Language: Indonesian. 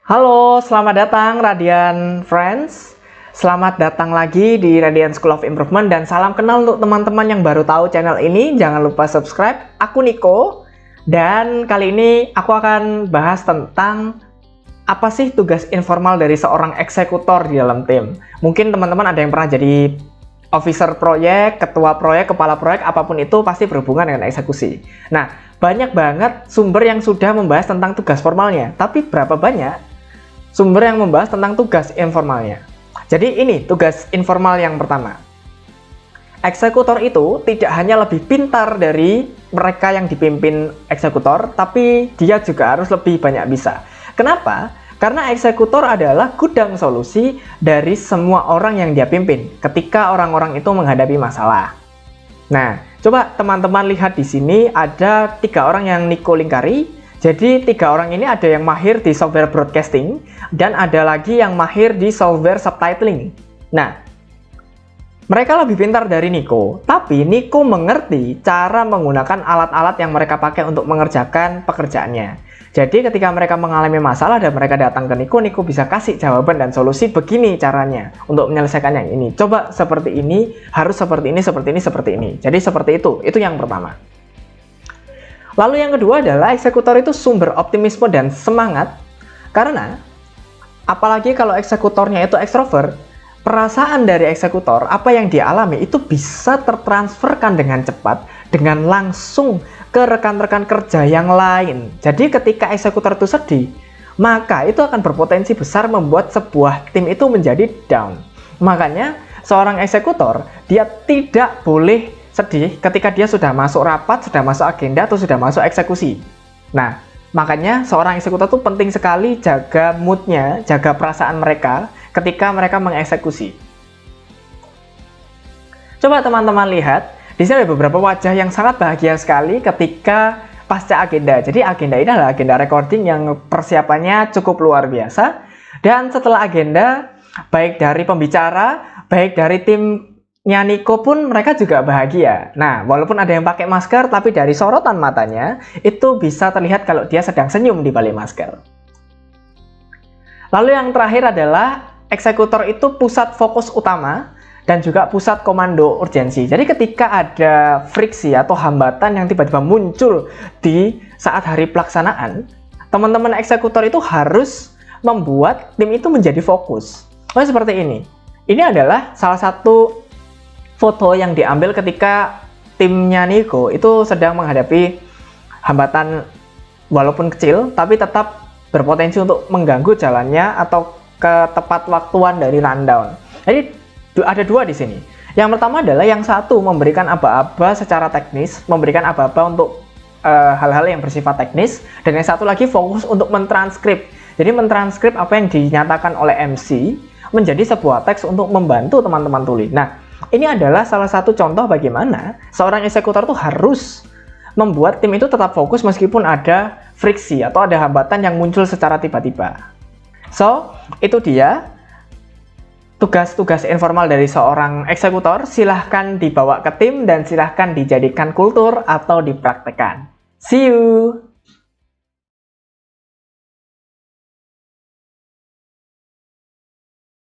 Halo, selamat datang Radian Friends. Selamat datang lagi di Radian School of Improvement dan salam kenal untuk teman-teman yang baru tahu channel ini. Jangan lupa subscribe. Aku Niko dan kali ini aku akan bahas tentang apa sih tugas informal dari seorang eksekutor di dalam tim. Mungkin teman-teman ada yang pernah jadi officer proyek, ketua proyek, kepala proyek, apapun itu pasti berhubungan dengan eksekusi. Nah, banyak banget sumber yang sudah membahas tentang tugas formalnya. Tapi berapa banyak sumber yang membahas tentang tugas informalnya? Jadi ini tugas informal yang pertama. Eksekutor itu tidak hanya lebih pintar dari mereka yang dipimpin eksekutor, tapi dia juga harus lebih banyak bisa. Kenapa? Karena eksekutor adalah gudang solusi dari semua orang yang dia pimpin ketika orang-orang itu menghadapi masalah. Nah, coba teman-teman lihat di sini ada 3 orang yang Niko lingkari. Jadi 3 orang ini ada yang mahir di software broadcasting dan ada lagi yang mahir di software subtitling. Nah, mereka lebih pintar dari Niko, tapi Niko mengerti cara menggunakan alat-alat yang mereka pakai untuk mengerjakan pekerjaannya. Jadi ketika mereka mengalami masalah dan mereka datang ke Niko, Niko bisa kasih jawaban dan solusi begini caranya untuk menyelesaikan yang ini. Coba seperti ini, harus seperti ini, seperti ini, seperti ini. Jadi seperti itu yang pertama. Lalu yang kedua adalah eksekutor itu sumber optimisme dan semangat, karena apalagi kalau eksekutornya itu ekstrovert, perasaan dari eksekutor, apa yang dia alami itu bisa tertransferkan dengan cepat, dengan langsung ke rekan-rekan kerja yang lain. Jadi ketika eksekutor itu sedih, maka itu akan berpotensi besar membuat sebuah tim itu menjadi down. Makanya seorang eksekutor, dia tidak boleh sedih ketika dia sudah masuk rapat, sudah masuk agenda, atau sudah masuk eksekusi. Nah, makanya seorang eksekutor itu penting sekali jaga moodnya, jaga perasaan mereka ketika mereka mengeksekusi. Coba teman-teman lihat, di sini ada beberapa wajah yang sangat bahagia sekali ketika pasca agenda. Jadi agenda ini adalah agenda recording yang persiapannya cukup luar biasa. Dan setelah agenda, baik dari pembicara, baik dari timnya Niko pun mereka juga bahagia. Nah, walaupun ada yang pakai masker, tapi dari sorotan matanya, itu bisa terlihat kalau dia sedang senyum di balik masker. Lalu yang terakhir adalah eksekutor itu pusat fokus utama dan juga pusat komando urgensi. Jadi ketika ada friksi atau hambatan yang tiba-tiba muncul di saat hari pelaksanaan, teman-teman eksekutor itu harus membuat tim itu menjadi fokus. Oh, seperti ini. Ini adalah salah satu foto yang diambil ketika timnya Niko itu sedang menghadapi hambatan walaupun kecil, tapi tetap berpotensi untuk mengganggu jalannya atau ketepatwaktuan dari rundown. Jadi ada 2 di sini. Yang pertama adalah yang satu memberikan aba-aba secara teknis, memberikan aba-aba untuk hal-hal yang bersifat teknis, dan yang satu lagi fokus untuk mentranskrip. Jadi mentranskrip apa yang dinyatakan oleh MC menjadi sebuah teks untuk membantu teman-teman tuli. Nah, ini adalah salah satu contoh bagaimana seorang eksekutor itu harus membuat tim itu tetap fokus meskipun ada friksi atau ada hambatan yang muncul secara tiba-tiba. So, itu dia tugas-tugas informal dari seorang eksekutor. Silahkan dibawa ke tim dan silahkan dijadikan kultur atau dipraktekkan. See you!